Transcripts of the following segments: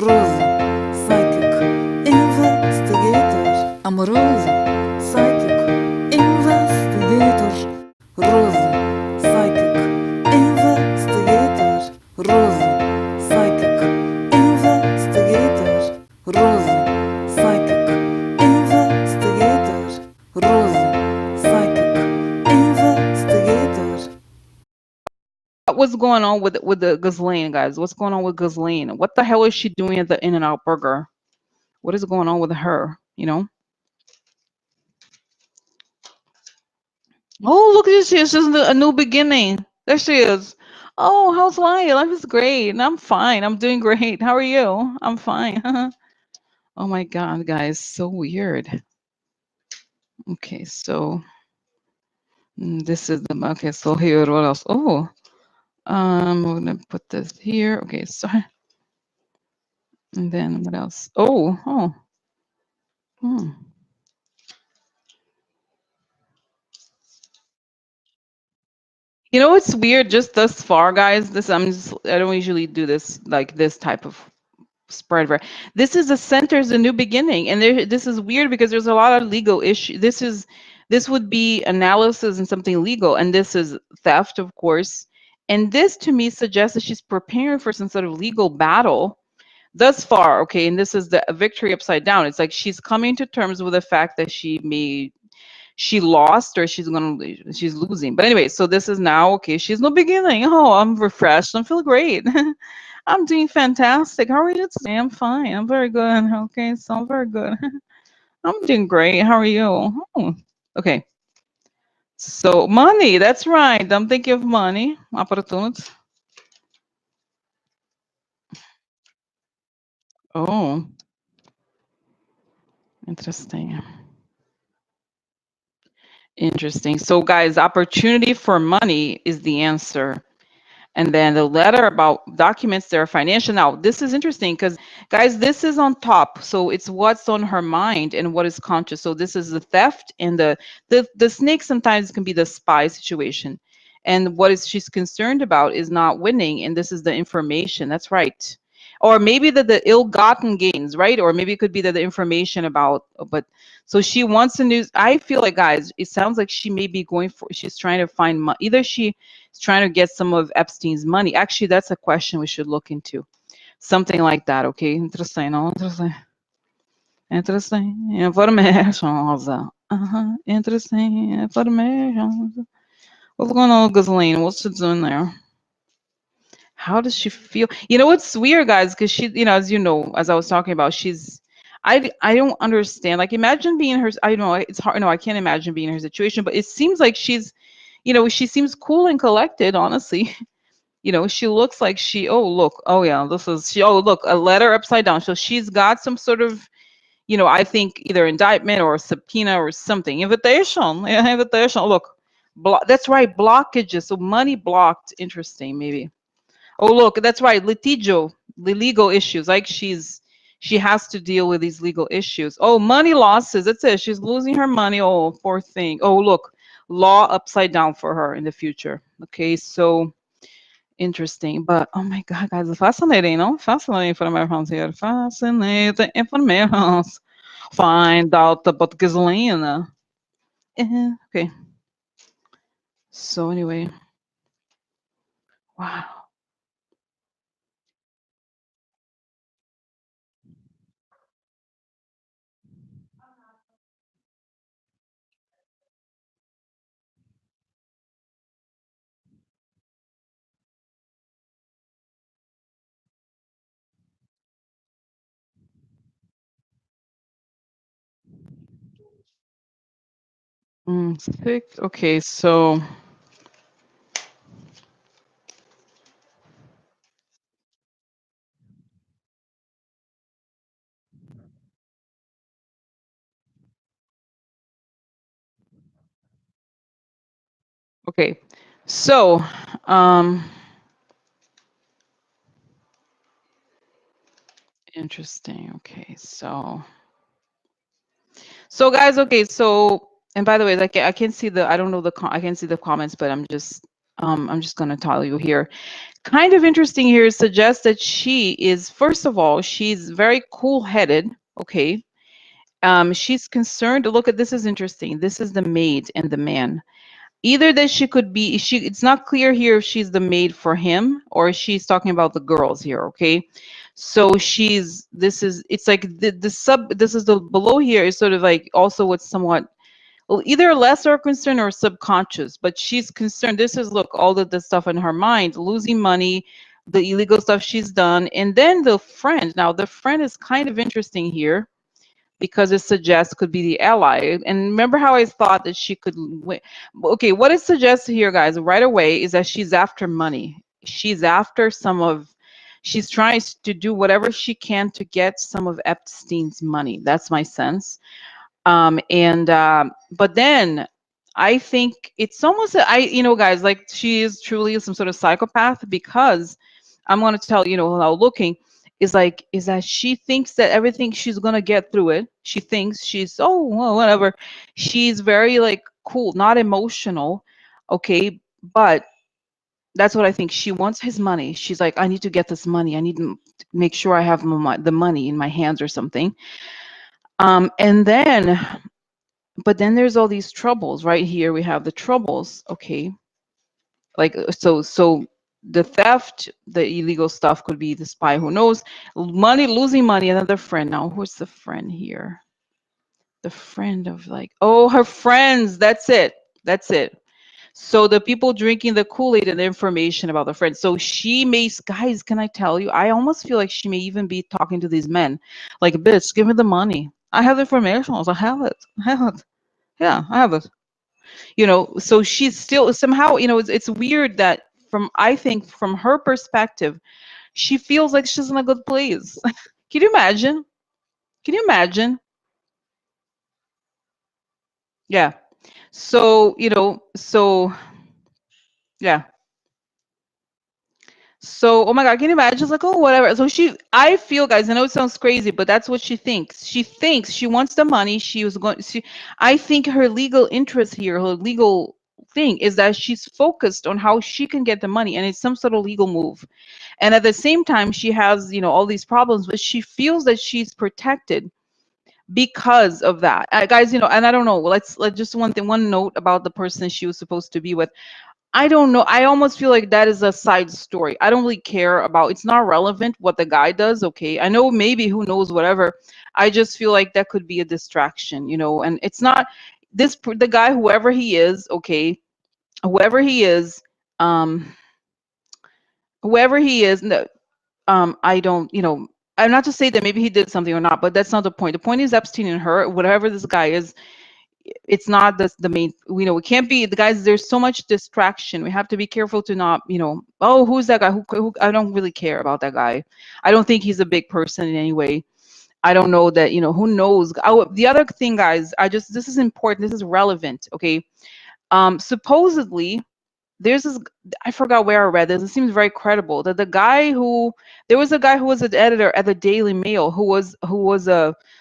Rose, psychic investigator. I'm Rose, psychic investigator. Rose, psychic investigator. Rose, psychic investigator. Rose, psychic investigator. Rose, psychic investigator. What's going on with the Ghislaine, guys? What's going on with Ghislaine? What the hell is she doing at the In-N-Out Burger? What is going on with her? You know? Oh, look at this. She's just a new beginning. There she is. Oh, how's life? Life is great. And I'm fine. I'm doing great. How are you? I'm fine. Oh my God, guys. So weird. Okay, so this is the okay. So here, what else? Oh, we're gonna put this here. Okay, sorry. And then what else? Oh. Hmm. You know what's weird? Just thus far, guys. I don't usually do this like this type of spread. This is a center is a new beginning, and this is weird because there's a lot of legal issue. This would be analysis and something legal, and this is theft, of course. And this to me suggests that she's preparing for some sort of legal battle thus far. Okay, and this is the victory upside down. It's like she's coming to terms with the fact that she lost or she's losing. But anyway, so this is now okay. She's no beginning. Oh, I'm refreshed. I feel great. I'm doing fantastic. How are you today? I'm fine. I'm very good. Okay, so I'm very good. I'm doing great. How are you? Oh, okay. So money. That's right. I'm thinking of money opportunities. Oh, interesting. Interesting. So guys, opportunity for money is the answer. And then the letter about documents that are financial. Now, this is interesting because, guys, this is on top. So it's what's on her mind and what is conscious. So this is the theft and the snake sometimes can be the spy situation. And what is she's concerned about is not winning. And this is the information. That's right. Or maybe the ill-gotten gains, right? Or maybe it could be that the information about, but so she wants to news. I feel like, guys, it sounds like she may be going for, she's trying to find either she's trying to get some of Epstein's money. Actually, that's a question we should look into. Something like that, okay? Interesting, no? Interesting. Interesting information. Interesting information. What's going on with Ghislaine? What's she doing there? How does she feel? You know, it's weird, guys, because she, you know, as you know, as I was talking about, I don't understand. Like, imagine being her. I know it's hard. No, I can't imagine being in her situation, but it seems like she's, you know, she seems cool and collected, honestly. You know, she looks like she, oh, look, oh, yeah, this is, she, oh, look, a letter upside down. So she's got some sort of, you know, I think either indictment or subpoena or something. Invitation. Yeah, invitation. Look, that's right, blockages. So money blocked. Interesting, maybe. Oh, look, that's right, litigio, the legal issues. Like she has to deal with these legal issues. Oh, money losses. That's it. She's losing her money. Oh, poor thing. Oh, look, law upside down for her in the future. Okay, so interesting. But oh my God, guys, fascinating, no? Fascinating information here. Fascinating information. Find out about Ghislaine. Okay. So anyway, wow. Thick. Okay, so okay, so interesting. Okay, so guys, okay, so and by the way, like I can see the I don't know the I can see the comments, but I'm just I'm just going to tell you here. Kind of interesting here suggests that she is, first of all, she's very cool-headed. Okay. She's concerned. Look at this, is interesting. This is the maid and the man. Either that she could be, she, it's not clear here if she's the maid for him or she's talking about the girls here. Okay. So she's, this is, it's like the sub, this is the below here is sort of like also what's somewhat, well, either lesser concern or subconscious, but she's concerned. This is, look, all of the stuff in her mind, losing money, the illegal stuff she's done. And then the friend, now the friend is kind of interesting here because it suggests could be the ally. And remember how I thought that she could win. Okay, what it suggests here, guys, right away is that she's after money. She's after some of, she's trying to do whatever she can to get some of Epstein's money. That's my sense. But then I think it's almost, guys, like she is truly some sort of psychopath, because I'm going to tell, now looking is that she thinks that everything she's going to get through it. She thinks she's, oh, well, whatever. She's very like cool, not emotional. Okay. But that's what I think. She wants his money. She's like, I need to get this money. I need to make sure I have the money in my hands or something. And then, but then there's all these troubles right here. We have the troubles. Okay. Like, so the theft, the illegal stuff could be the spy, who knows, money, losing money, another friend. Now, who's the friend here? The friend of, like, oh, her friends. That's it. That's it. So the people drinking the Kool-Aid and the information about the friends. So she may, guys, can I tell you, I almost feel like she may even be talking to these men. Like, bitch, give me the money. I have information. I have it. I have it. Yeah, I have it. So she's still somehow, it's weird that I think from her perspective, she feels like she's in a good place. Can you imagine? Can you imagine? Yeah. So, yeah. So, oh my God, can you imagine? It's like, oh, whatever. So I feel, guys, I know it sounds crazy, but that's what she thinks. She thinks she wants the money. I think her legal interest here, her legal thing is that she's focused on how she can get the money, and it's some sort of legal move. And at the same time, she has, all these problems, but she feels that she's protected because of that. Guys, and I don't know, let's just one note about the person she was supposed to be with. I don't know. I almost feel like that is a side story. I don't really care about, it's not relevant what the guy does. Okay. I know, maybe, who knows, whatever. I just feel like that could be a distraction, and it's not the guy, whoever he is. Okay. Whoever he is, um, whoever he is, no, I don't, I'm not to say that maybe he did something or not, but that's not the point. The point is Epstein and her, whatever this guy is, it's not the main, it can't be the guys. There's so much distraction. We have to be careful to not, oh, who's that guy? Who I don't really care about that guy. I don't think he's a big person in any way. I don't know that, who knows. The other thing, guys, this is important. This is relevant. Okay. Supposedly, there's this, I forgot where I read this. It seems very credible that there was a guy who was an editor at the Daily Mail who was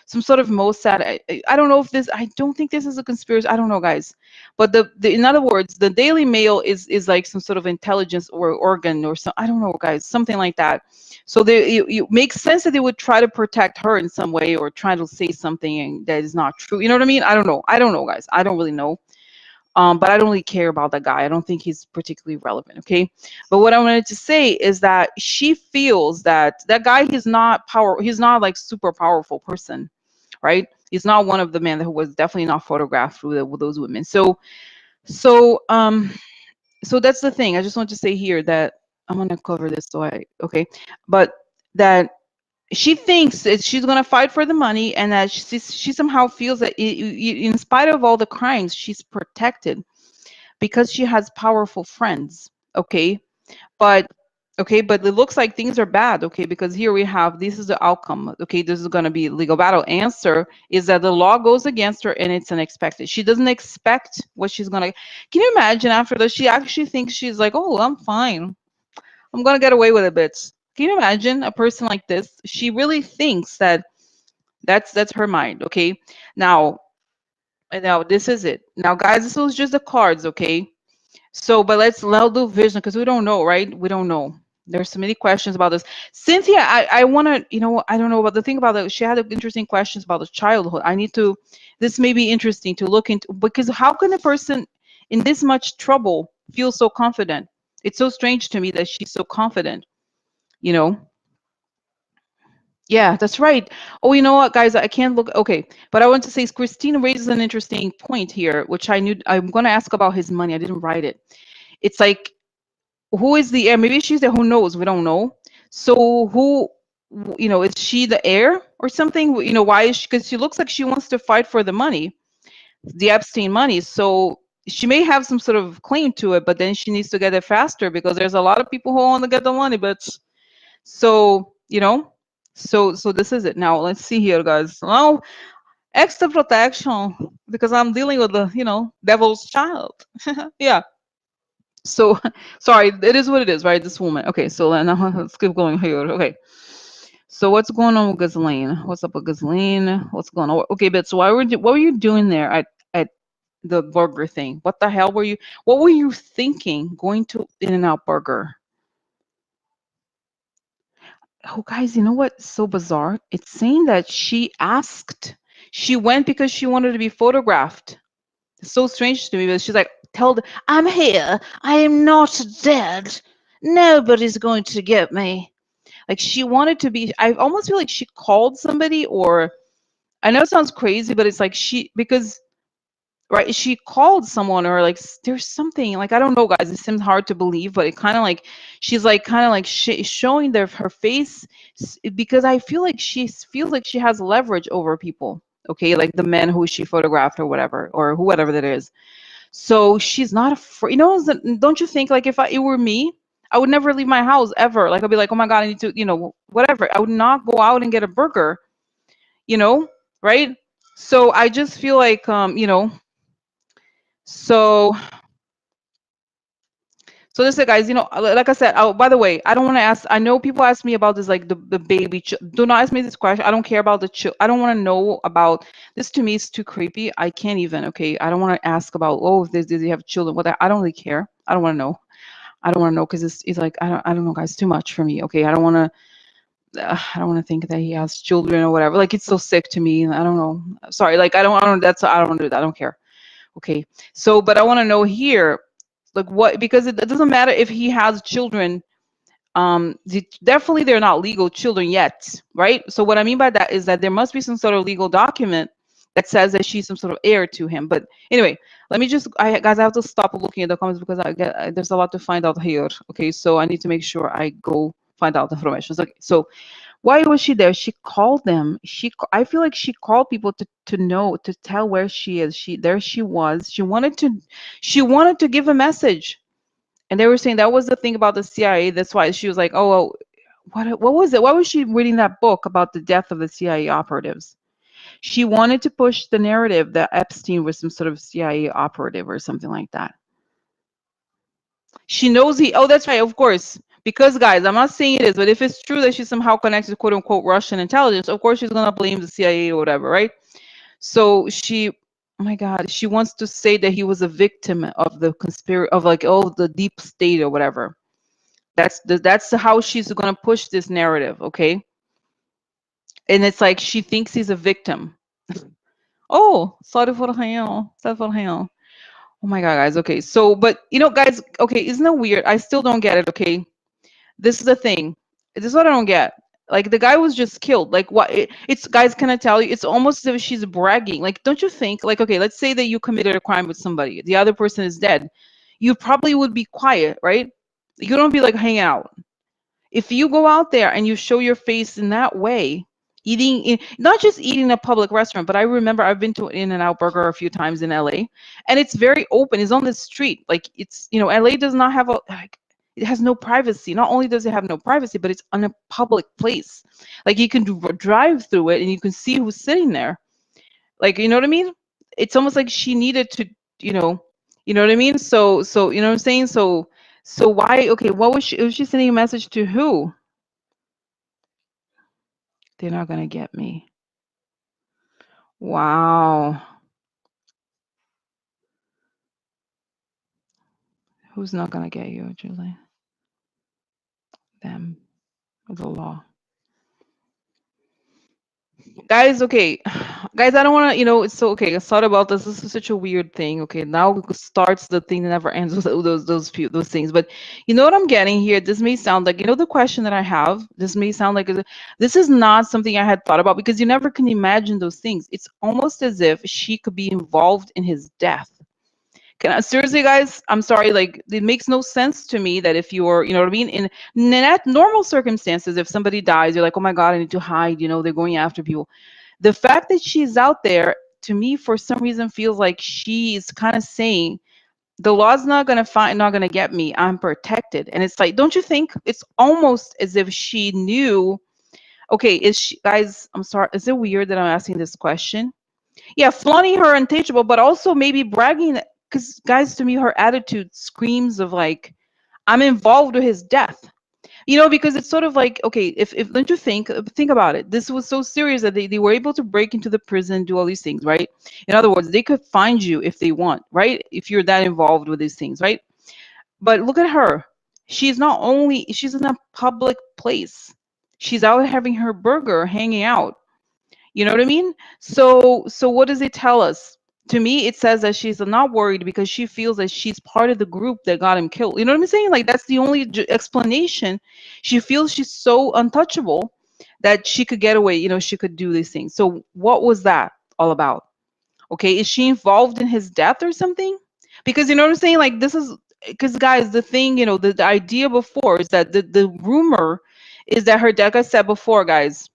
some sort of Mossad. I don't know if this, I don't think this is a conspiracy. I don't know, guys. But in other words, the Daily Mail is like some sort of intelligence or organ or some, I don't know, guys, something like that. So it makes sense that they would try to protect her in some way or try to say something that is not true. You know what I mean? I don't know. I don't know, guys. I don't really know. But I don't really care about that guy. I don't think he's particularly relevant. Okay. But what I wanted to say is that she feels that that guy, he's not like super powerful person, right? He's not one of the men who was definitely not photographed with those women. So that's the thing. I just want to say here that I'm going to cover this. Okay. But that she thinks that she's going to fight for the money, and that she somehow feels that in spite of all the crimes, she's protected because she has powerful friends. Okay. But but it looks like things are bad. Okay. Because here we have, this is the outcome. Okay. This is going to be legal battle. Answer is that the law goes against her, and it's unexpected. She doesn't expect what she's going to. Can you imagine after this? She actually thinks she's like, oh, I'm fine. I'm going to get away with it, bitch. Can you imagine a person like this? She really thinks that that's her mind. Okay. Now this is it. Now, guys, this was just the cards. Okay. So, but let's do vision because we don't know, right? We don't know. There's so many questions about this. Cynthia, I want to, I don't know about the thing about that. She had interesting questions about the childhood. I need to, this may be interesting to look into because how can a person in this much trouble feel so confident? It's so strange to me that she's so confident, you know? Yeah, that's right. Oh, you know what, guys? I can't look. Okay, but I want to say Christina raises an interesting point here, which I knew I'm going to ask about his money. I didn't write it. It's like, who is the heir? Maybe she's the who knows. We don't know. So who, is she the heir or something? Why is she? Because she looks like she wants to fight for the money, the Epstein money. So she may have some sort of claim to it, but then she needs to get it faster because there's a lot of people who want to get the money. But so so this is it. Now let's see here, guys. Now extra protection because I'm dealing with the devil's child. Yeah. So sorry, it is what it is, right? This woman. Okay, so now let's keep going here. Okay. So what's going on with Ghislaine? What's up with Ghislaine? What's going on? Okay, but so what were you doing there at the burger thing? What the hell were you? What were you thinking going to In-N-Out Burger? Oh, guys, you know what's so bizarre? It's saying that she went because she wanted to be photographed. It's so strange to me, but she's like, I'm here. I am not dead. Nobody's going to get me. Like she wanted to be, I almost feel like she called somebody, or I know it sounds crazy, but it's like because right, she called someone, or like there's something, like I don't know, guys, it seems hard to believe, but it kind of like she's like kind of like showing her face, because I feel like she feels like she has leverage over people, okay, like the men who she photographed or whatever, or whoever that is. So she's not afraid. Don't you think, like, if it were me, I would never leave my house ever. Like, I'd be like, oh my God, I need to, whatever. I would not go out and get a burger, you know, right? So I just feel like, so so listen, guys, like I said, oh, by the way, I don't want to ask, I know people ask me about this, like the baby, do not ask me this question. I don't care about I don't want to know about this. To me, it's too creepy. I can't even, okay. I don't want to ask about, oh, if does he have children? What, I don't really care. I don't want to know. I don't want to know because it's like, I don't know, guys, too much for me. Okay. I don't want to think that he has children or whatever. Like, it's so sick to me. I don't know. Sorry. Like, I don't want to do that. I don't care. Okay. So, but I want to know here, like what, because it doesn't matter if he has children. Definitely they're not legal children yet, right? So what I mean by that is that there must be some sort of legal document that says that she's some sort of heir to him. But anyway, let me just, guys, I have to stop looking at the comments because there's a lot to find out here. Okay, so I need to make sure I go find out the information. Okay, so why was she there? She called them. I feel like she called people to tell where she is. She was. She wanted to give a message. And they were saying that was the thing about the CIA. That's why she was like, oh, well, what was it? Why was she reading that book about the death of the CIA operatives? She wanted to push the narrative that Epstein was some sort of CIA operative or something like that. She knows oh, that's right, of course. Because, guys, I'm not saying it is, but if it's true that she's somehow connected to quote unquote Russian intelligence, of course she's going to blame the CIA or whatever, right? So oh my God, she wants to say that he was a victim of the conspiracy, of like, oh, the deep state or whatever. That's how she's going to push this narrative, okay? And it's like she thinks he's a victim. Oh, sorry for him. Sorry for him. Oh my God, guys. Okay, so but guys, okay, isn't that weird? I still don't get it. Okay, this is the thing. This is what I don't get. Like the guy was just killed. Like what? It's guys. Can I tell you? It's almost as if she's bragging. Like, don't you think? Like, okay, let's say that you committed a crime with somebody. The other person is dead. You probably would be quiet, right? You don't be like hanging out. If you go out there and you show your face in that way, not just eating in a public restaurant, but I remember I've been to In-N-Out Burger a few times in LA, and it's very open. It's on the street. Like it's, LA does not have it has no privacy. Not only does it have no privacy, but it's on a public place. Like you can drive through it and you can see who's sitting there. Like, you know what I mean? It's almost like she needed to, you know, you know what I mean? So you know what I'm saying? So why? Okay, what was she sending a message to who? They're not gonna get me. Wow. Who's not gonna get you, Julie? Them. The law. Guys, okay. Guys, I don't want to, it's so okay. I thought about this. This is such a weird thing. Okay, now starts the thing that never ends with those things. But you know what I'm getting here? This may sound like, the question that I have. This may sound like this is not something I had thought about because you never can imagine those things. It's almost as if she could be involved in his death. Can I, seriously, guys? I'm sorry. Like, it makes no sense to me that if you're, you know what I mean, in not normal circumstances, if somebody dies, you're like, oh my God, I need to hide. They're going after people. The fact that she's out there, to me, for some reason, feels like she is kind of saying the law's not gonna find, not gonna get me. I'm protected, and it's like, don't you think it's almost as if she knew? Okay, is she, guys? I'm sorry. Is it weird that I'm asking this question? Yeah, flaunting her untouchable, but also maybe bragging. Because, guys, to me, her attitude screams of like, I'm involved with his death. Because it's sort of like, okay, if don't you think about it, this was so serious that they were able to break into the prison and do all these things, right? In other words, they could find you if they want, right? If you're that involved with these things, right? But look at her. She's in a public place. She's out having her burger, hanging out. You know what I mean? So what does it tell us? To me, it says that she's not worried because she feels that she's part of the group that got him killed. You know what I'm saying? Like, that's the only explanation. She feels she's so untouchable that she could get away. She could do these things. So what was that all about? Okay, is she involved in his death or something? Because you know what I'm saying? Like, this is because, guys, the thing, the idea before is that the rumor is that her dad, like I said before, guys,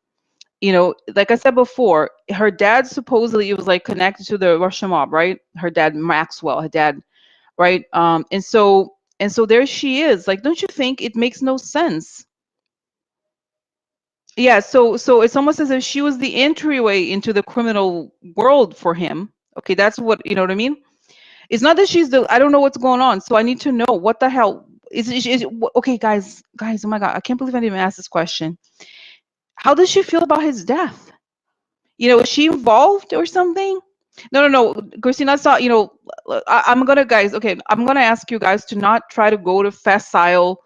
like I said before, her dad supposedly, it was like connected to the Russian mob, right? Her dad, Maxwell, her dad, right? And so there she is. Like, don't you think it makes no sense? Yeah. So it's almost as if she was the entryway into the criminal world for him. Okay, that's what, you know what I mean? It's not that she's the. I don't know what's going on, so I need to know what the hell okay, guys. Oh my God, I can't believe I didn't even ask this question. How does she feel about his death? Is she involved or something? No, Christina saw, I'm gonna, guys, okay, I'm gonna ask you guys to not try to go to facile,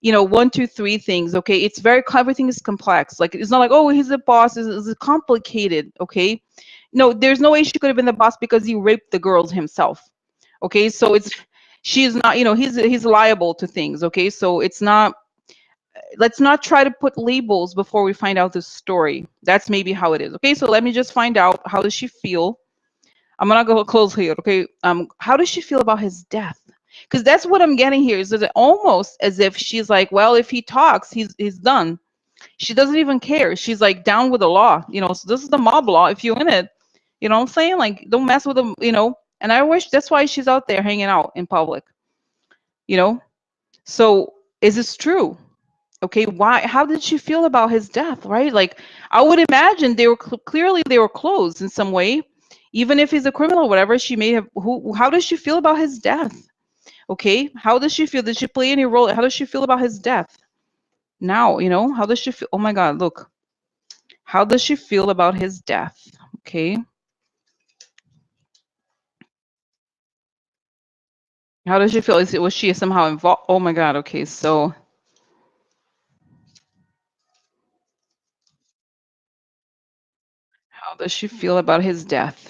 1, 2, 3 things, okay? It's very, everything is complex. Like, it's not like, oh, he's the boss, it's complicated, okay? No, there's no way she could have been the boss because he raped the girls himself, okay? So she's not, he's liable to things, okay? So it's not, let's not try to put labels before we find out the story. That's maybe how it is. Okay, so let me just find out, how does she feel? I'm gonna go close here. Okay, how does she feel about his death? Because that's what I'm getting here. Is that almost as if she's like, well, if he talks, he's done. She doesn't even care. She's like down with the law. So this is the mob law. If you're in it, you know what I'm saying? Like, don't mess with them. And I wish that's why she's out there hanging out in public. You know. So is this true? Okay, why, how did she feel about his death, right? Like, I would imagine they were clearly they were close in some way. Even if he's a criminal or whatever, she may have, how does she feel about his death? Okay, how does she feel? Did she play any role? How does she feel about his death now? How does she feel? Oh my God, look, how does she feel about his death? Okay, how does she feel? Was she somehow involved? Oh my God, okay, so how does she feel about his death?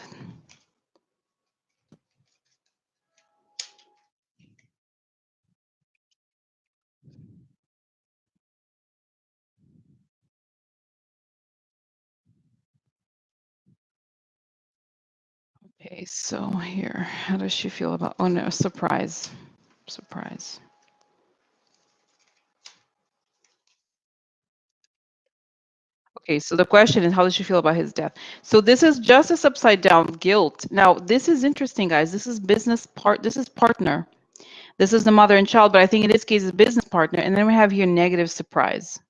Okay, so here, how does she feel about, oh no, surprise. Surprise. Okay, so the question is, how does she feel about his death? So this is justice upside down, guilt. Now, this is interesting, guys. This is this is partner. This is the mother and child, but I think in this case, it's business partner. And then we have here negative surprise.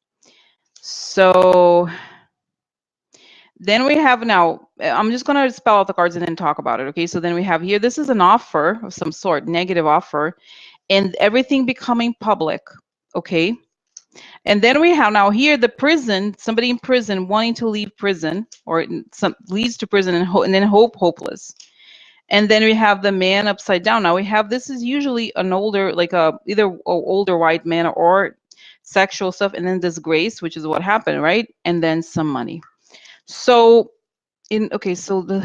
So then we have now, I'm just going to spell out the cards and then talk about it. Okay, so then we have here, this is an offer of some sort, negative offer, and everything becoming public. Okay. And then we have now here the prison, somebody in prison wanting to leave prison, or some leads to prison and then hopeless. And then we have the man upside down. Now we have, this is usually an older, like a either older white man or sexual stuff, and then disgrace, which is what happened, right? And then some money. So in, okay, so the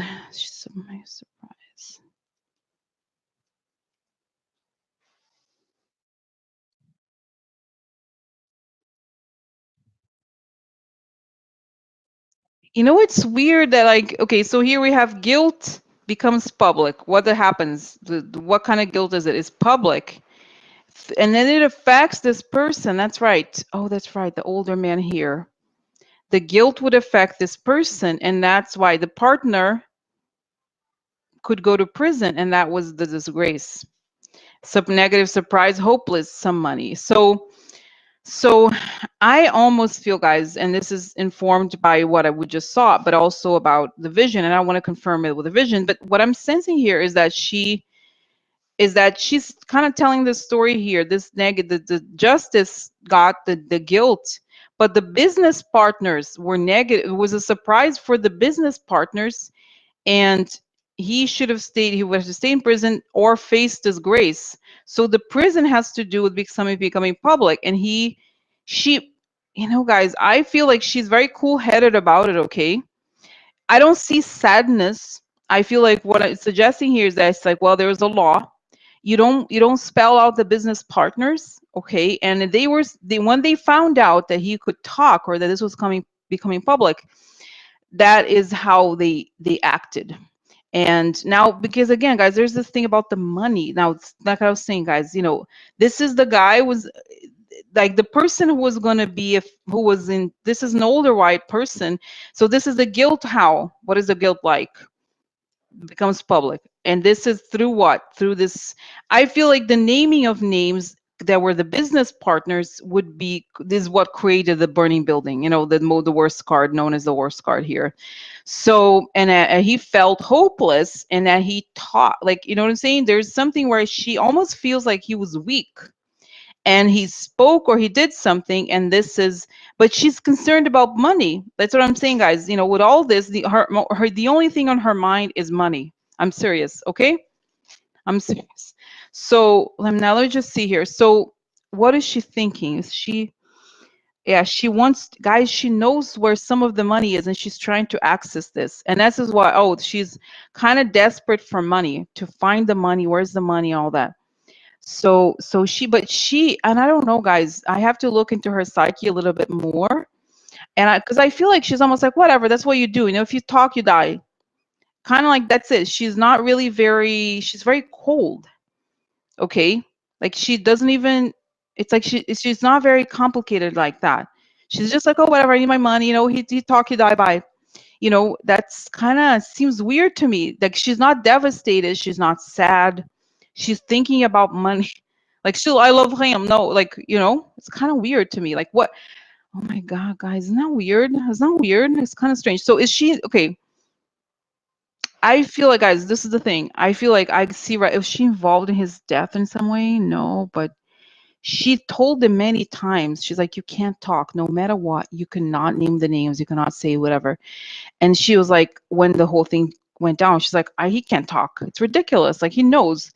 my surprise. You know, it's weird that, like, okay, so here we have guilt becomes public. What that happens? What kind of guilt is it? It's public, and then it affects this person. That's right. Oh, that's right. The older man here. The guilt would affect this person, and that's why the partner could go to prison, and that was the disgrace. Some negative surprise, hopeless, some money. So I almost feel, guys, and this is informed by what I would just saw, but also about the vision, and I want to confirm it with the vision. But what I'm sensing here is that she's kind of telling the story here. This negative, the justice got the guilt, but the business partners were negative. It was a surprise for the business partners, and he should have stayed. He was to stay in prison or face disgrace. So the prison has to do with becoming public, and she, you know, guys, I feel like she's very cool-headed about it. Okay, I don't see sadness. I feel like what it's suggesting here is that it's like, well, there's a law. You don't spell out the business partners, okay? And when they found out that he could talk, or that this was becoming public, that is how they acted. And now, because again, guys, there's this thing about the money. Now, it's like I was saying, guys, you know, this is the guy was like the person who was going to be, if who was in, this is an older white person. So this is the guilt. How, what is the guilt like? Becomes public. And this is through what? Through this, I feel like the naming of names that were the business partners would be, this is what created the burning building, you know, the worst card, known as the worst card here. So, and he felt hopeless, and that he taught, like, you know what I'm saying? There's something where she almost feels like he was weak, and he spoke or he did something, and this is, but she's concerned about money. That's what I'm saying, guys. You know, with all this, the only thing on her mind is money. I'm serious. Okay, I'm serious. So now let me just see here. So what is she thinking? Is she, yeah, she wants, guys, she knows where some of the money is, and she's trying to access this. And this is why, oh, she's kind of desperate for money, to find the money. Where's the money? All that. So she, but she, and I don't know, guys, I have to look into her psyche a little bit more. And because I feel like she's almost like, whatever, that's what you do. You know, if you talk, you die. Kind of like, that's it. She's not really very, she's very cold. Okay. Like, she doesn't even, it's like she's not very complicated like that. She's just like, oh, whatever, I need my money. You know, he talk, you die, bye. You know, that's kind of seems weird to me. Like, she's not devastated, she's not sad, she's thinking about money. Like, still, I love him. No, like, you know, it's kind of weird to me. Like, what? Oh my god, guys, isn't that weird? It's not weird, it's kind of strange. So is she okay? I feel like, guys, this is the thing, I feel like I see, right, is she involved in his death in some way? No, but she told him many times, she's like, you can't talk no matter what, you cannot name the names, you cannot say whatever. And she was like, when the whole thing went down, she's like, he can't talk. It's ridiculous. Like, he knows.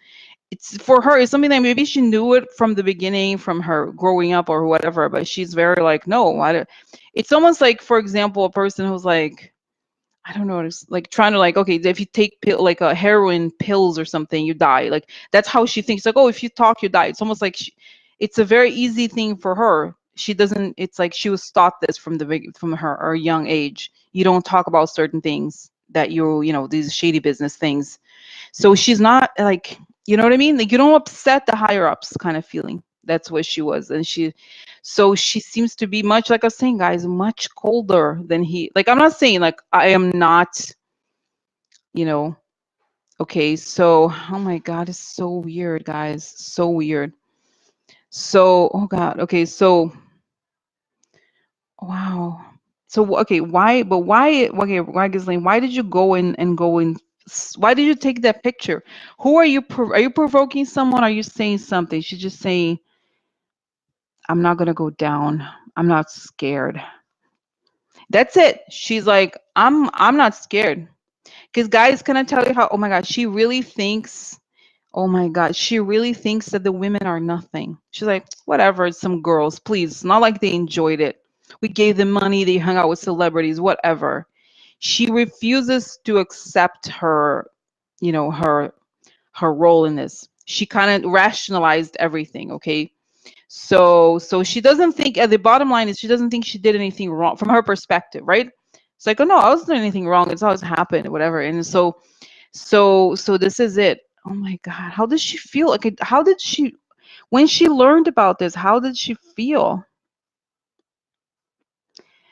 It's for her, it's something that maybe she knew it from the beginning, from her growing up or whatever, but she's very like, no, I don't. It's almost like, for example, a person who's like, I don't know, it's like trying to, like, okay, if you take like a heroin pills or something, you die. Like, that's how she thinks. Like, oh, if you talk, you die. It's almost like it's a very easy thing for her. She doesn't. It's like she was taught this from from her young age. You don't talk about certain things that you know, these shady business things. So she's not like, you know what I mean? Like, you don't upset the higher ups kind of feeling. That's what she was. And so she seems to be much, like I was saying, guys, much colder than he, like, I'm not saying like I am not, you know, okay. So, oh my God, it's so weird, guys. So weird. So, oh God. Okay. So, wow. So, okay. Okay, why, Ghislaine, why did you go in and go in? Why did you take that picture? Who are you? Are you provoking someone? Are you saying something? She's just saying, I'm not going to go down. I'm not scared. That's it. She's like, I'm not scared. Because guys, can I tell you how? Oh my God, she really thinks. Oh my God, she really thinks that the women are nothing. She's like, whatever, it's some girls, please. It's not like they enjoyed it. We gave them money, they hung out with celebrities, whatever. She refuses to accept her, her role in this. She kind of rationalized everything, okay? So she doesn't think, at the bottom line is, she doesn't think she did anything wrong from her perspective, right? It's like, oh no, I wasn't doing anything wrong. It's always happened, whatever. And so this is it. Oh my God, how does she feel? Like, how did she, when she learned about this, how did she feel?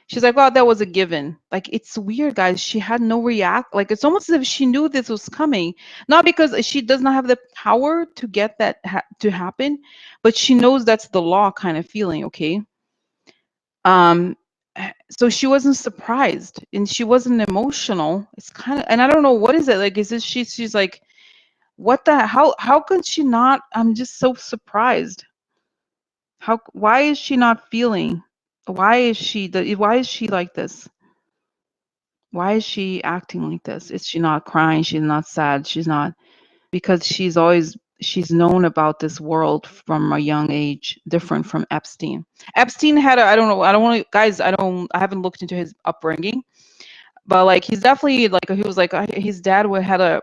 She's like, oh, that was a given. Like, it's weird, guys. She had no react. Like, it's almost as if she knew this was coming, not because she does not have the power to get that to happen, but she knows that's the law kind of feeling. Okay. Um, so she wasn't surprised and she wasn't emotional. It's kind of, and I don't know what is it like. Is this she's like, what the, how could she not? I'm just so surprised. Why is she not feeling? Why is she like this? Why is she acting like this? Is she not crying? She's not sad. She's not, because she's known about this world from a young age, different from Epstein. Epstein had I don't know, I don't want to, guys, I haven't looked into his upbringing, but like he's definitely like, he was like, his dad had a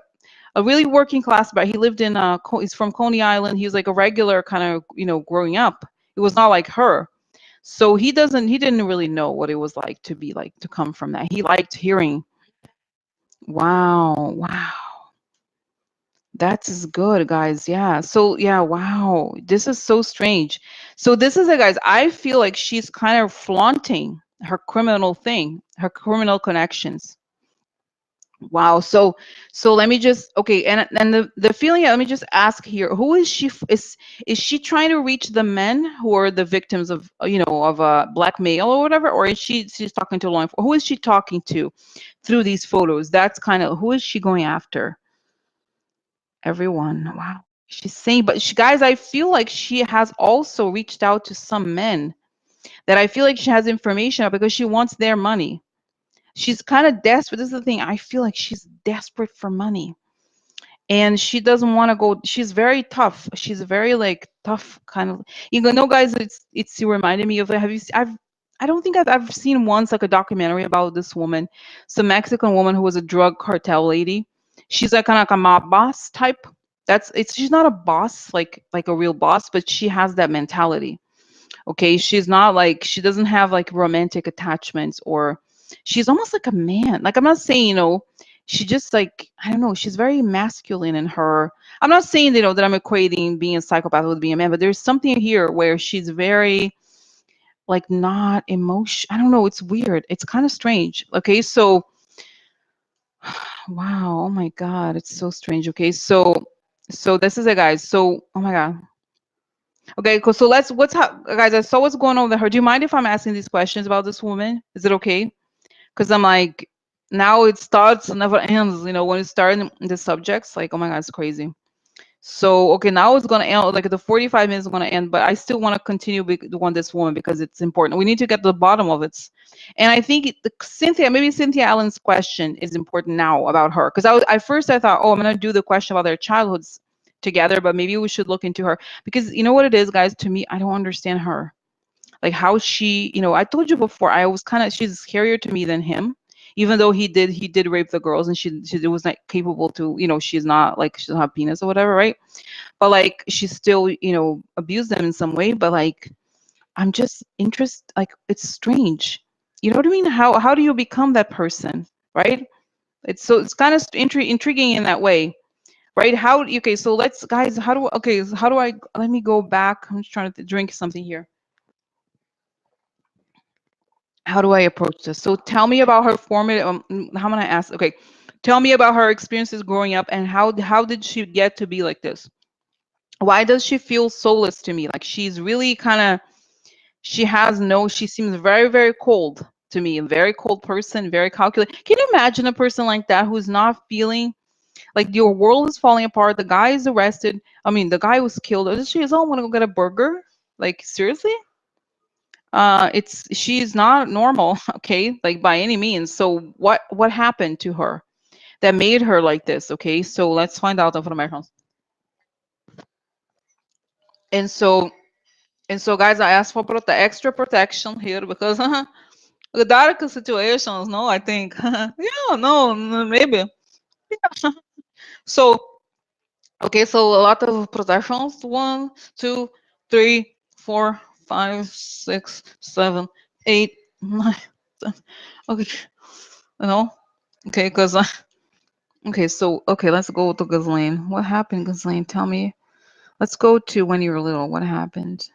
really working class, but he lived in he's from Coney Island. He was like a regular kind of, growing up. It was not like her. So he didn't really know what it was like to be like, to come from that. He liked hearing. Wow, wow. That's good, guys. Yeah. So yeah, wow. This is so strange. So this is it, guys. I feel like she's kind of flaunting her criminal thing, her criminal connections. Wow. So let me just, okay, and the feeling, let me just ask here, who is she is she trying to reach the men who are the victims of, of blackmail or whatever, or is she's talking to law enforcement? Who is she talking to through these photos? That's kind of, who is she going after? Everyone. Wow. She's saying, but guys, I feel like she has also reached out to some men that I feel like she has information of, because she wants their money. She's kind of desperate. This is the thing. I feel like she's desperate for money. And she doesn't want to go. She's very tough. She's very like tough kind of. No, guys, it's reminded me of, have you I don't think I've seen once like a documentary about this woman, some Mexican woman who was a drug cartel lady. She's like kind of like a mob boss type. She's not a boss like a real boss, but she has that mentality. Okay, she's not like, she doesn't have like romantic attachments, or she's almost like a man. Like, I'm not saying, she just like, I don't know, she's very masculine in her. I'm not saying, that I'm equating being a psychopath with being a man, but there's something here where she's very like not emotion. I don't know, it's weird. It's kind of strange. Okay, so wow, oh my God, it's so strange. Okay, so this is it, guys. So, oh my God. Okay, cool. So guys, I saw what's going on with her. Do you mind if I'm asking these questions about this woman? Is it okay? Because I'm like, now it starts and never ends. When it starts in the subjects, like, oh my God, it's crazy. So, okay, now it's gonna end. Like the 45 minutes is gonna end, but I still want to continue on this woman because it's important. We need to get to the bottom of it. And I think maybe Cynthia Allen's question is important now about her, because at first I thought, oh, I'm gonna do the question about their childhoods together, but maybe we should look into her, because you know what it is, guys. To me, I don't understand her. Like how she, I told you before, she's scarier to me than him, even though he did rape the girls, and she was not capable to, she's not like, she doesn't have penis or whatever, right? But like she still, abused them in some way. But like, I'm just interested, like it's strange. You know what I mean? How do you become that person, right? It's kind of intriguing in that way, right? Okay, so let's, guys, how do I, let me go back. I'm just trying to drink something here. How do I approach this? So tell me about her formative. How am I ask? Okay, tell me about her experiences growing up, and how did she get to be like this? Why does she feel soulless to me? Like she's really kind of, she seems very, very cold to me, a very cold person, very calculated. Can you imagine a person like that who's not feeling like your world is falling apart? The guy is arrested. I mean, the guy was killed. She's, oh, I want to go get a burger. Like seriously? She's not normal, okay, like by any means. So what happened to her? that made her like this. Okay, so let's find out of my house. And so guys, I asked for extra protection here because the dark situations. No, I think yeah, no, maybe. So okay, so a lot of protections. 1, 2, 3, 4, 5, 6, 7, 8, 9. 10. Okay, you know. Okay, because okay, so okay, let's go to Ghislaine. What happened, Ghislaine? Tell me. Let's go to when you were little. What happened?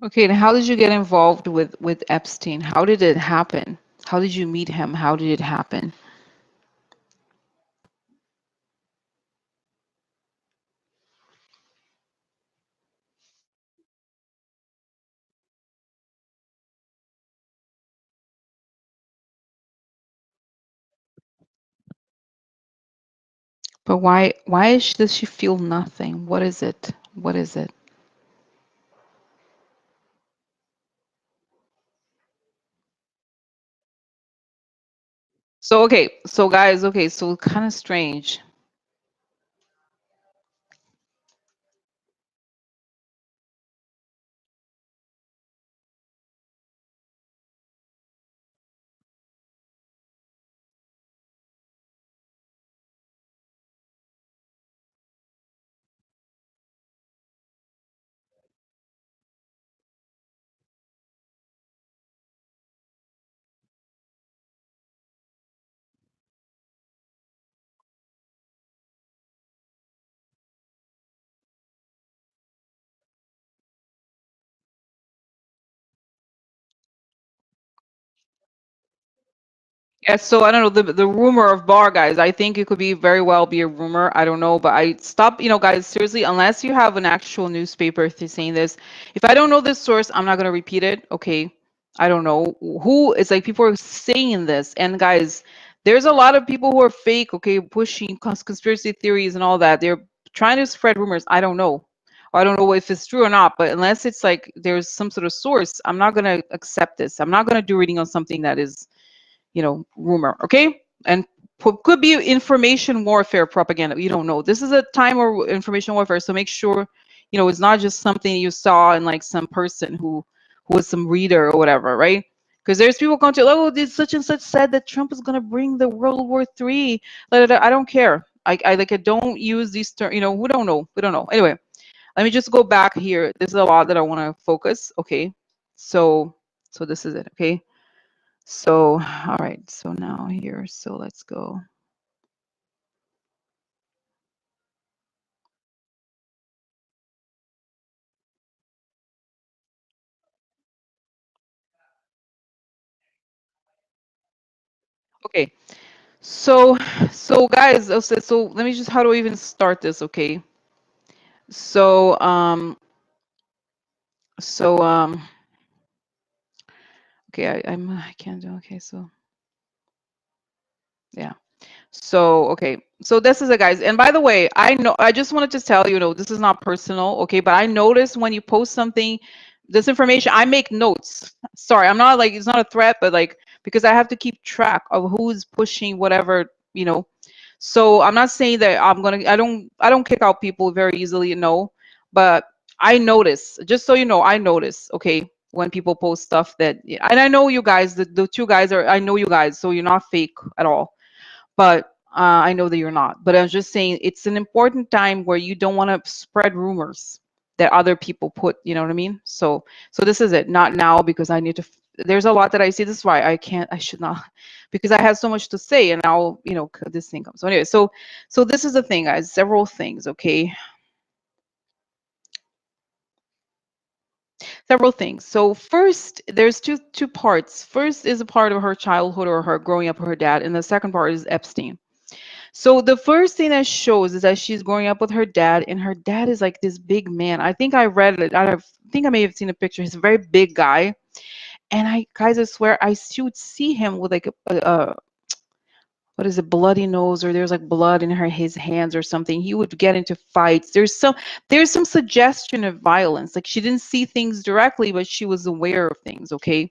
Okay, and how did you get involved with Epstein? How did it happen? How did you meet him? How did it happen? But does she feel nothing? What is it? What is it? So okay, so guys, okay, so kind of strange. Yeah, so I don't know the rumor of bar guys. I think it could be very well be a rumor. I don't know, but I stop. Guys, seriously, unless you have an actual newspaper saying this, if I don't know this source, I'm not gonna repeat it. Okay, I don't know who. It's like people are saying this, and guys, there's a lot of people who are fake. Okay, pushing conspiracy theories and all that. They're trying to spread rumors. I don't know. I don't know if it's true or not, but unless it's like there's some sort of source, I'm not gonna accept this. I'm not gonna do reading on something that is rumor. Okay, and could be information warfare propaganda. You don't know. This is a time of information warfare, so make sure it's not just something you saw in like some person who was some reader or whatever, right? Because there's people going to, oh, this such and such said that Trump is going to bring the World War III. I don't care. I don't use these terms. We don't know. We don't know. Anyway, let me just go back here. This is a lot that I want to focus. Okay, so this is it. Okay. So, all right. So now here, so let's go. Okay. So, guys, so let me just, how do I even start this? Okay. So, so, okay, I can't do, okay. So, yeah. So, okay. So this is it, guys. And by the way, I know, I just wanted to tell this is not personal. Okay. But I noticed when you post something, this information, I make notes. Sorry, I'm not like, it's not a threat, but like, because I have to keep track of who's pushing whatever, you know. So I'm not saying that I don't kick out people very easily, no, but I notice, just so you know, I notice, okay, when people post stuff that, and I know you guys, the two guys are, I know you guys, so you're not fake at all. But I know that you're not. But I was just saying, it's an important time where you don't want to spread rumors that other people put. You know what I mean? So this is it. Not now, because I need to. There's a lot that I see. This is why I can't. I should not, because I have so much to say, and now this thing comes. So anyway, so this is the thing, guys. Several things. Okay. Several things. So first, there's two parts. First is a part of her childhood or her growing up with her dad, and the second part is Epstein. So the first thing that shows is that she's growing up with her dad, and her dad is like this big man. I think I read it. I think I may have seen a picture. He's a very big guy, and guys, I swear, she would see him with like a what is it, bloody nose, or there's like blood in his hands or something. He would get into fights. There's some suggestion of violence. Like, she didn't see things directly, but she was aware of things. Okay.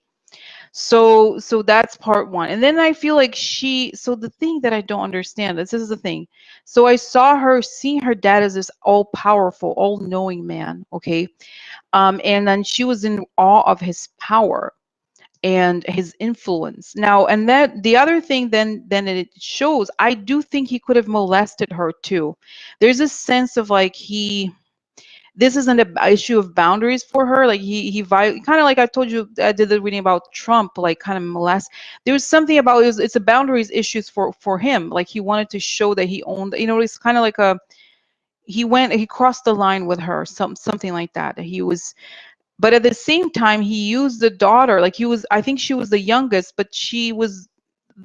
So that's part one. And then I feel like so the thing that I don't understand, this is the thing. So I saw her seeing her dad as this all powerful, all knowing man. Okay. And then she was in awe of his power and his influence. Now, and that the other thing then it shows, I do think he could have molested her too. There's a sense of like, this isn't an issue of boundaries for her. Like, kind of like I told you, I did the reading about Trump, like kind of molest. There was something about it's a boundaries issues for him. Like, he wanted to show that he owned. It's kind of like he crossed the line with her, something like that. But at the same time, he used the daughter. Like, I think she was the youngest, but she was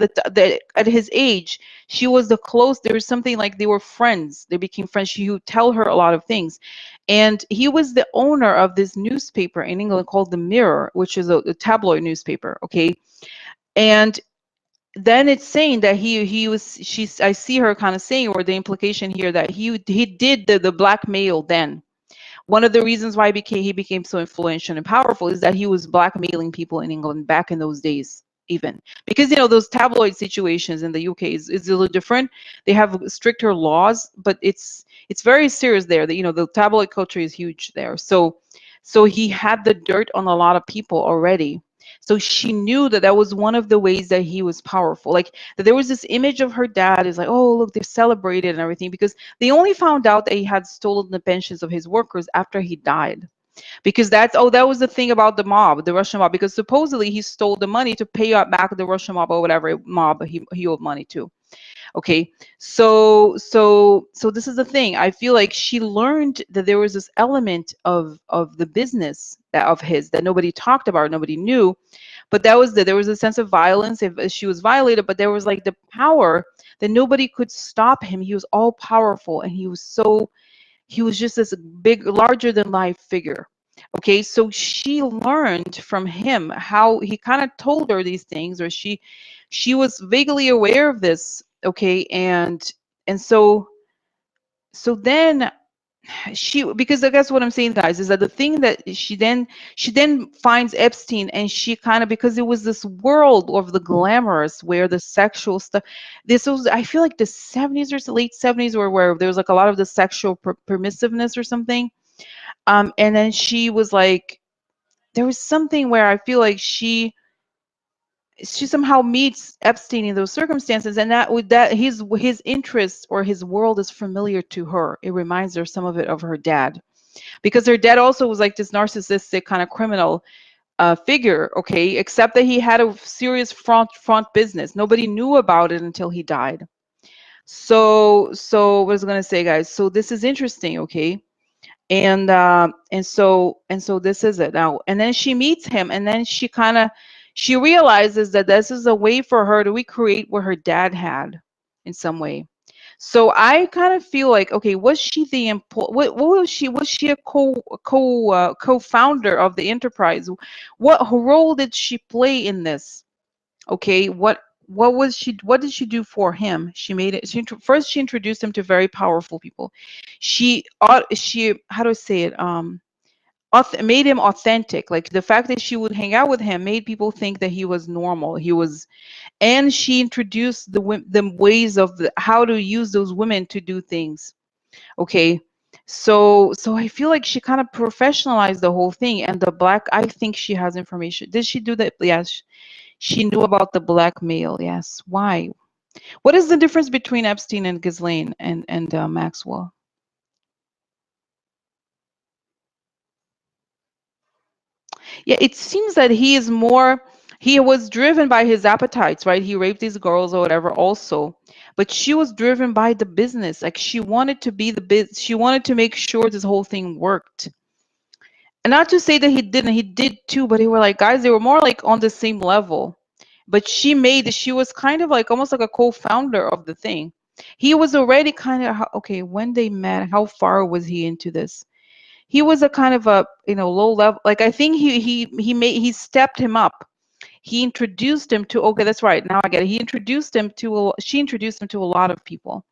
at his age, she was the close. There was something like they were friends. They became friends. She would tell her a lot of things. And he was the owner of this newspaper in England called The Mirror, which is a tabloid newspaper. Okay. And then it's saying that I see her kind of saying, or the implication here, that he did the blackmail then. One of the reasons why he became so influential and powerful is that he was blackmailing people in England back in those days, even because those tabloid situations in the UK is a little different. They have stricter laws, but it's very serious there. That the tabloid culture is huge there. So he had the dirt on a lot of people already. So she knew that was one of the ways that he was powerful. Like, that there was this image of her dad is like, oh, look, they're celebrated and everything, because they only found out that he had stolen the pensions of his workers after he died. Because that was the thing about the Russian mob, because supposedly he stole the money to pay back the Russian mob or whatever mob he owed money to. Okay. So this is the thing. I feel like she learned that there was this element of the business of his that nobody talked about, nobody knew. But there was a sense of violence if she was violated, but there was like the power that nobody could stop him. He was all powerful, and he was just this big, larger than life figure. Okay, so she learned from him how he kind of told her these things, or she was vaguely aware of this. Okay, and so then because I guess what I'm saying, guys, is that the thing that she then finds Epstein, and she kind of, because it was this world of the glamorous, where the sexual stuff, this was, I feel like, the 70s or late 70s, where there was like a lot of the sexual permissiveness or something. And then she was like, there was something where I feel like she somehow meets Epstein in those circumstances, and that with that his interest or his world is familiar to her. It reminds her some of it of her dad, because her dad also was like this narcissistic kind of criminal figure. Okay, except that he had a serious front business. Nobody knew about it until he died. So what was I going to say, guys? So this is interesting. Okay. And so this is it now. And then she meets him, and then she realizes that this is a way for her to recreate what her dad had in some way. So I kind of feel like, okay, was she what was she? Was she a co-founder of the enterprise? What role did she play in this? Okay, what did she do for him? She made it. First, she introduced him to very powerful people. She how do I say it? made him authentic. Like the fact that she would hang out with him made people think that he was normal. He was, and she introduced the ways of how to use those women to do things. Okay. So I feel like she kind of professionalized the whole thing. And the black, I think she has information. Did she do that? Yes. She knew about the blackmail. Yes. Why? What is the difference between Epstein and Ghislaine and Maxwell? Yeah, it seems that he is more, he was driven by his appetites, right? He raped these girls or whatever also. But she was driven by the business. Like she wanted to be the she wanted to make sure this whole thing worked. And not to say that he didn't, he did too, but they were like guys, they were more like on the same level. But she was kind of like almost like a co-founder of the thing. He was already kind of okay, when they met, how far was he into this? He was a kind of a, low level, like I think he stepped him up. He introduced him to, okay, that's right, now I get it. He introduced him to she introduced him to a lot of people.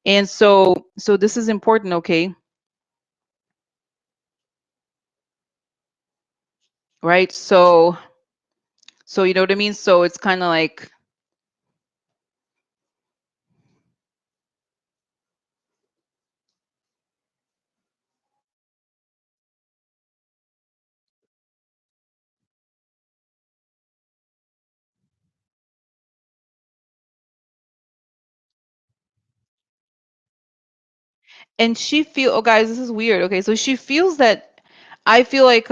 And so this is important, okay? Right? So you know what I mean? So it's kind of like, and she feel, oh guys, this is weird. Okay, so she feels that, I feel like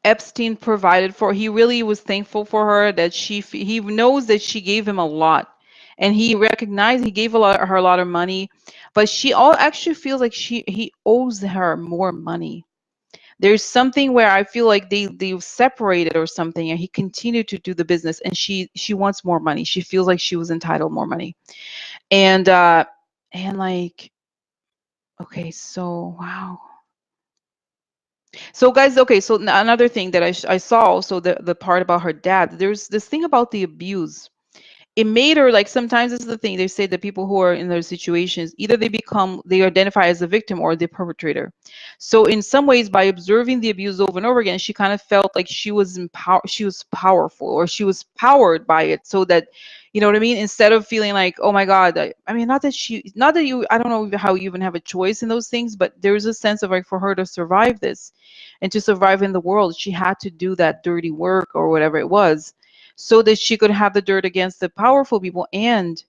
Epstein provided for, he really was thankful for her, that he knows that she gave him a lot, and he recognized he gave her a lot of money, but she all actually feels like he owes her more money. There's something where I feel like they separated or something, and he continued to do the business, and she wants more money. She feels like she was entitled more money. And like, okay, so wow. So guys, okay, so another thing that I saw also, the part about her dad, there's this thing about the abuse. It made her, like, sometimes this is the thing, they say that people who are in those situations, either they identify as a victim or the perpetrator. So in some ways, by observing the abuse over and over again, she kind of felt like she was powerful, or she was powered by it, so that, you know what I mean, instead of feeling like, oh my god, I mean, not that you, I don't know how you even have a choice in those things, but there's a sense of, like, for her to survive this and to survive in the world, she had to do that dirty work or whatever it was, so that she could have the dirt against the powerful people, and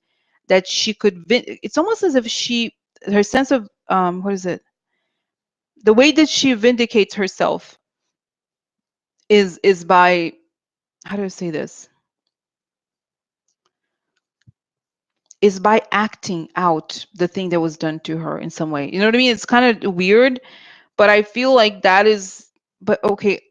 that she could it's almost as if her sense of what is it, the way that she vindicates herself is by, how do I say this, is by acting out the thing that was done to her in some way. You know what I mean? It's kind of weird, but I feel like that is, but okay.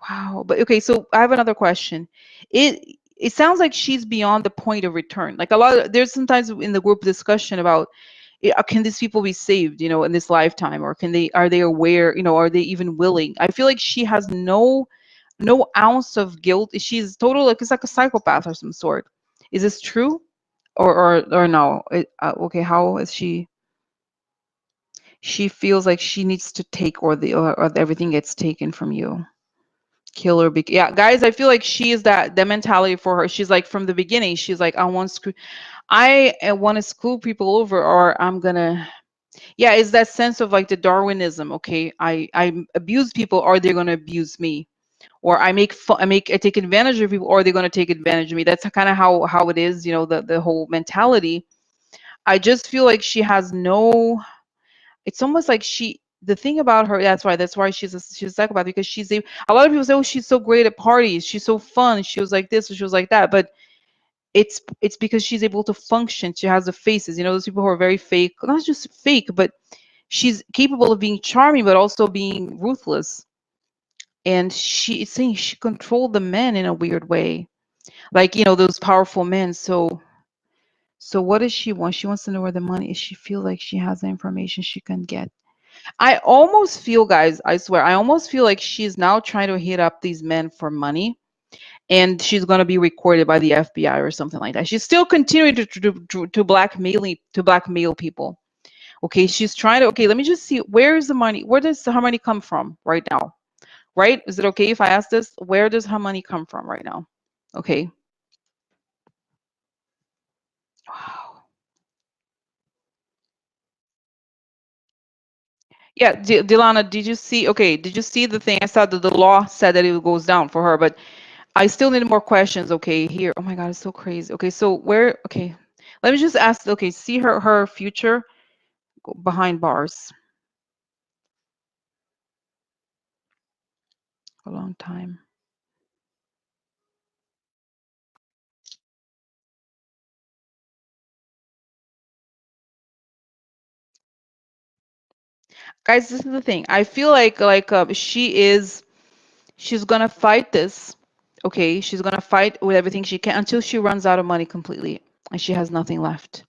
Wow. But okay, so I have another question. It sounds like she's beyond the point of return. Like, a lot of, there's sometimes in the group discussion about, can these people be saved, in this lifetime, or are they aware, are they even willing? I feel like she has no ounce of guilt. She's total, like, it's like a psychopath or some sort. Is this true? Or no? Okay, how is she? She feels like she needs to take, or everything gets taken from you. Killer, yeah, guys, I feel like she is that mentality for her. She's like, from the beginning, she's like, I want to screw people over, or I'm gonna, yeah, it's that sense of, like, the Darwinism. Okay, I abuse people, or they're gonna abuse me, or I take advantage of people, or they're gonna take advantage of me. That's kind of how it is, the whole mentality. I just feel like she has no, it's almost like the thing about her, that's why she's a psychopath, because a lot of people say, oh, she's so great at parties, she's so fun, she was like this, or she was like that, but it's because she's able to function. She has the faces, those people who are very fake, not just fake, but she's capable of being charming, but also being ruthless. And it's saying she controlled the men in a weird way, like, those powerful men. So what does she want? She wants to know where the money is. She feels like she has the information she can get. I almost feel, guys, I swear, I almost feel like she's now trying to hit up these men for money, and she's going to be recorded by the FBI or something like that. She's still continuing to blackmail people. Okay, she's trying to, okay, let me just see, where is the money? Where does her money come from right now? right? Is it okay if I ask this? Where does her money come from right now? Okay. Wow. Yeah, Dilana, did you see? Okay, did you see the thing? I saw that the law said that it goes down for her, but I still need more questions. Okay, here. Oh my God, it's so crazy. Okay, so where? Okay, let me just ask. Okay, see her future behind bars a long time. Guys, this is the thing. I feel like she's gonna fight this. Okay, she's gonna fight with everything she can until she runs out of money completely and she has nothing left.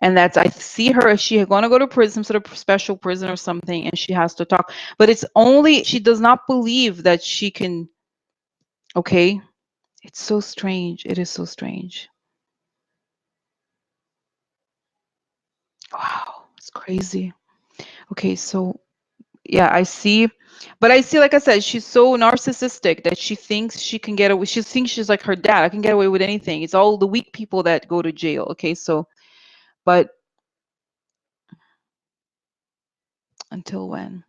And that's, I see her as she gonna go to prison, some sort of special prison or something, and she has to talk. But it's only she does not believe that she can. Okay, it's so strange. It is so strange. Wow, it's crazy. Okay, so yeah, I see. But I see, like I said, she's so narcissistic that she thinks she can get away. She thinks she's like her dad. I can get away with anything. It's all the weak people that go to jail. Okay, so, but until when?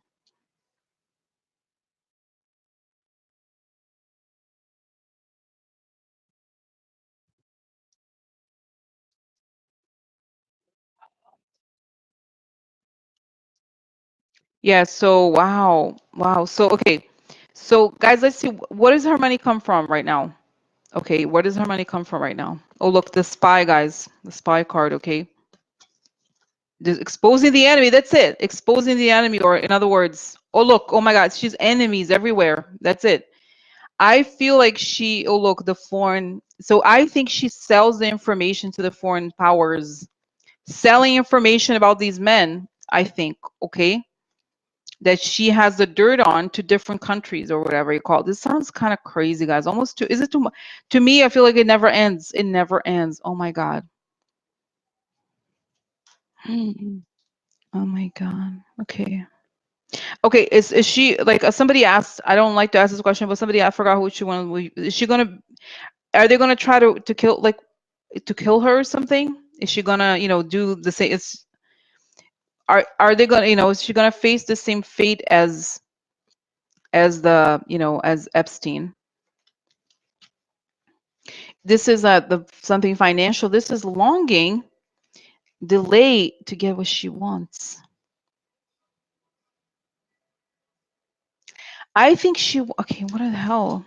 Yeah, so wow. Wow. So okay. So guys, let's see, what does her money come from right now? Okay, where does her money come from right now? Oh, look, the spy, guys. The spy card, okay? Exposing the enemy. That's it. Exposing the enemy, or in other words, oh look, oh my God, she's enemies everywhere. That's it. I feel like she, oh look, the foreign, so I think she sells the information to the foreign powers, selling information about these men, I think, okay, that she has the dirt on to different countries or whatever you call it. This sounds kind of crazy, guys. Almost too, is it too much? To me, I feel like it never ends. It never ends. Oh my God. Oh my God. Okay. Okay, is she like, somebody asked, I don't like to ask this question, but somebody, I forgot who she wanted. Is she gonna, are they gonna try to kill, like, to kill her or something? Is she gonna, do the same? It's, are they gonna, is she gonna face the same fate as the, as Epstein? This is the something financial. This is longing, delay to get what she wants. I think she, okay, what the hell?